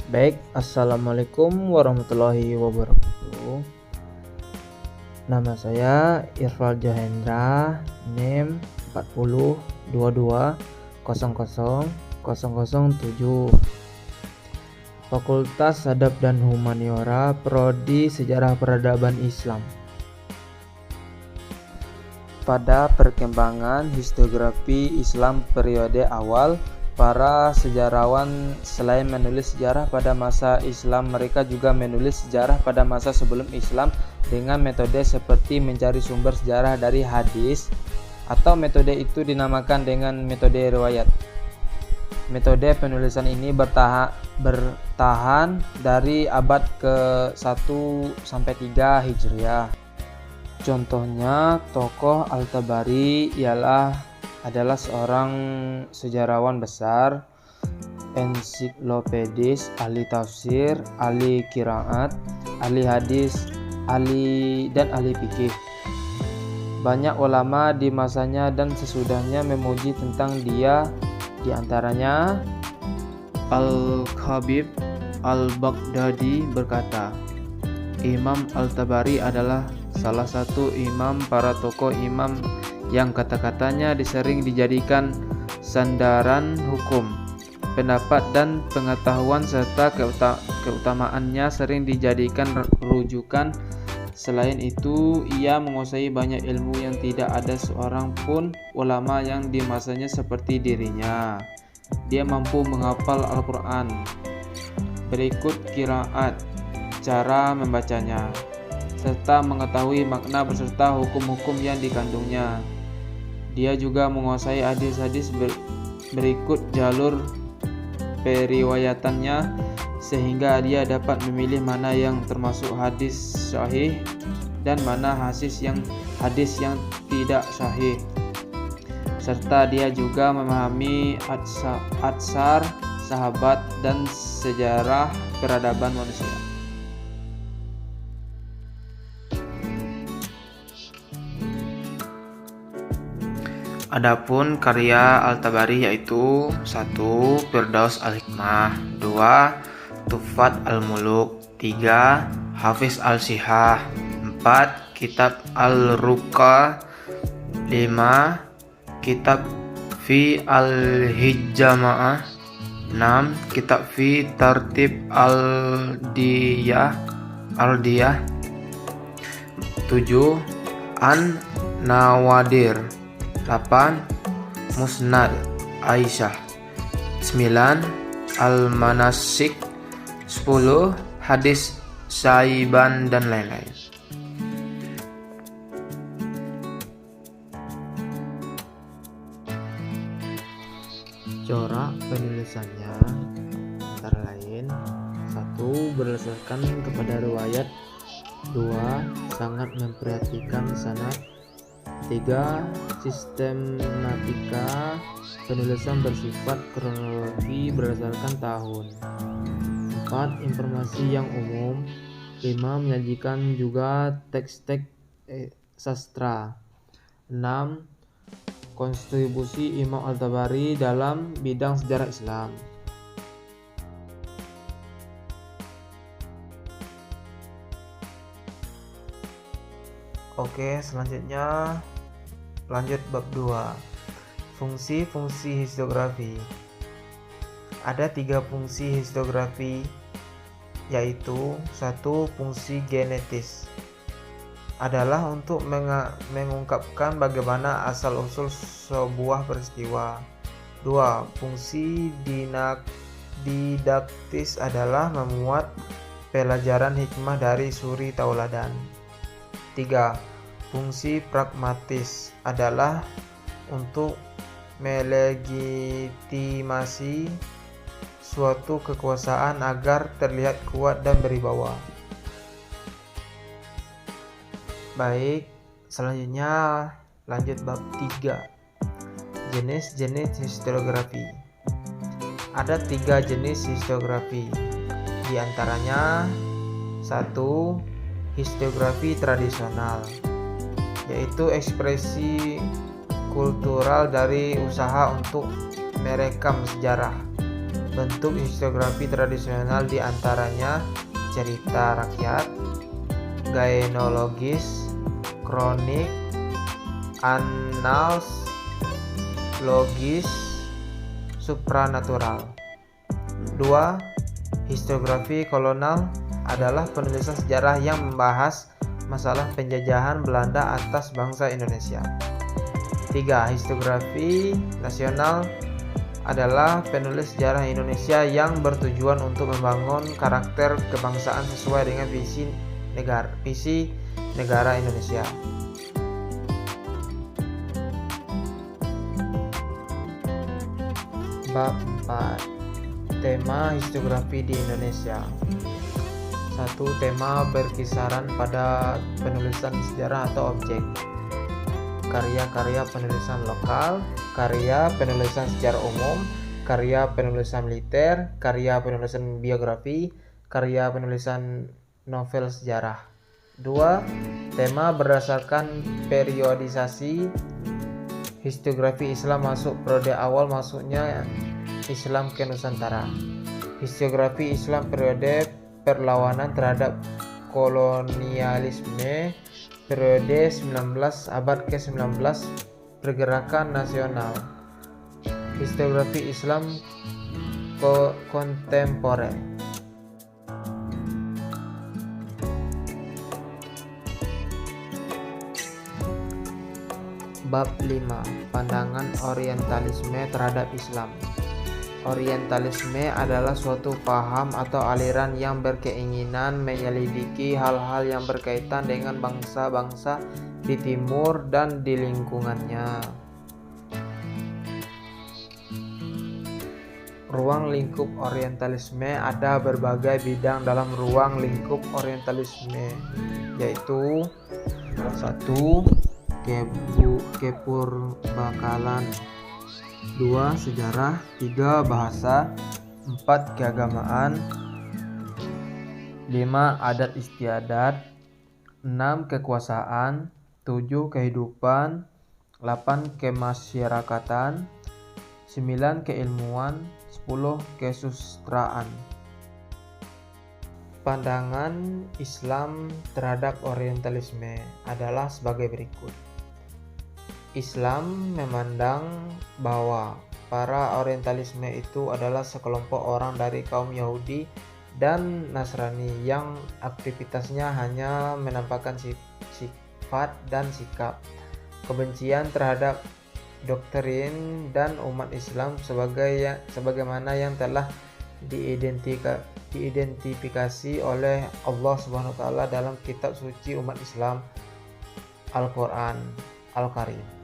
Baik, Assalamualaikum warahmatullahi wabarakatuh. Nama saya Irfal Johendra, NIM 4022000007, Fakultas Adab dan Humaniora, Prodi Sejarah Peradaban Islam. Pada perkembangan historiografi Islam periode awal, para sejarawan selain menulis sejarah pada masa Islam, mereka juga menulis sejarah pada masa sebelum Islam dengan metode seperti mencari sumber sejarah dari hadis, atau metode itu dinamakan dengan metode riwayat. Metode penulisan ini bertahan dari abad ke-1 sampai 3 Hijriah. Contohnya, tokoh Al-Tabari adalah seorang sejarawan besar, ensiklopedis, ahli tafsir, ahli qiraat, ahli hadis, dan ahli fikih. Banyak ulama di masanya dan sesudahnya memuji tentang dia, di antaranya Al-Khabib Al-Baghdadi berkata, Imam Al-Tabari adalah salah satu imam para tokoh imam yang kata-katanya sering dijadikan sandaran hukum, pendapat dan pengetahuan, serta keutamaannya sering dijadikan rujukan. Selain itu, ia menguasai banyak ilmu yang tidak ada seorang pun ulama yang di masanya seperti dirinya. Dia mampu menghafal Al-Quran. Berikut qiraat, cara membacanya, serta mengetahui makna beserta hukum-hukum yang dikandungnya. Dia juga menguasai hadis-hadis. Berikut jalur periwayatannya, sehingga dia dapat memilih mana yang termasuk hadis sahih dan mana hadis yang tidak sahih. Serta dia juga memahami atsar sahabat dan sejarah peradaban manusia. Adapun karya Al-Tabari yaitu 1. Firdaus Al-Hikmah, 2. Tuhfat Al-Muluk, 3. Hafiz Al-Sihah, 4. Kitab Al-Ruqa, 5. Kitab Fi Al-Hijama'ah, 6. Kitab Fi Tartib Al-Diyah, 7. An-Nawadir, 8. Musnad Aisyah, 9. Al-Manasik, 10. Hadis Syaiban, dan lain-lain. Corak penulisannya antara lain: 1. Berdasarkan kepada riwayat, 2. Sangat memperhatikan sanad, 3. Sistematika penulisan bersifat kronologi berdasarkan tahun, 4. Informasi yang umum, 5. Menyajikan juga teks-teks sastra, 6. Kontribusi Imam Al-Tabari dalam bidang sejarah Islam. Oke, selanjutnya lanjut bab 2. Fungsi-fungsi historiografi. Ada 3 fungsi historiografi, yaitu 1. Fungsi genetis adalah untuk mengungkapkan bagaimana asal-usul sebuah peristiwa. 2. Fungsi didaktis adalah memuat pelajaran hikmah dari suri tauladan. 3. Fungsi pragmatis adalah untuk melegitimasi suatu kekuasaan agar terlihat kuat dan berwibawa. Baik, selanjutnya lanjut bab 3. Jenis-jenis historiografi. Ada 3 jenis historiografi, di antaranya 1. Historiografi tradisional, yaitu ekspresi kultural dari usaha untuk merekam sejarah. Bentuk historiografi tradisional diantaranya cerita rakyat, genealogis, kronik, annals, logis, supranatural. 2. Historiografi kolonial adalah penulisan sejarah yang membahas masalah penjajahan Belanda atas bangsa Indonesia. 3. Historiografi nasional adalah penulis sejarah Indonesia yang bertujuan untuk membangun karakter kebangsaan sesuai dengan visi negara Indonesia. Bab 4. Tema historiografi di Indonesia. 1. Tema berkisaran pada penulisan sejarah atau objek. Karya-karya penulisan lokal, karya penulisan secara umum, karya penulisan militer, karya penulisan biografi, karya penulisan novel sejarah. 2. Tema berdasarkan periodisasi. Historiografi Islam masuk periode awal masuknya Islam ke Nusantara. Historiografi Islam periode perlawanan terhadap kolonialisme, periode abad ke-19, pergerakan nasional. Historiografi Islam kontemporer. Bab 5. Pandangan Orientalisme terhadap Islam. Orientalisme adalah suatu paham atau aliran yang berkeinginan menyelidiki hal-hal yang berkaitan dengan bangsa-bangsa di timur dan di lingkungannya. Ruang lingkup Orientalisme. Ada berbagai bidang dalam ruang lingkup Orientalisme, yaitu 1. Kepurbakalan, 2. Sejarah, 3. Bahasa, 4. Keagamaan, 5. Adat istiadat, 6. Kekuasaan, 7. Kehidupan, 8. Kemasyarakatan, 9. Keilmuan, 10. Kesusastraan. Pandangan Islam terhadap Orientalisme adalah sebagai berikut. Islam memandang bahwa para Orientalisme itu adalah sekelompok orang dari kaum Yahudi dan Nasrani yang aktivitasnya hanya menampakkan sifat dan sikap kebencian terhadap doktrin dan umat Islam sebagaimana yang telah diidentifikasi oleh Allah Subhanahu wa taala dalam kitab suci umat Islam, Al-Qur'an Al-Karim.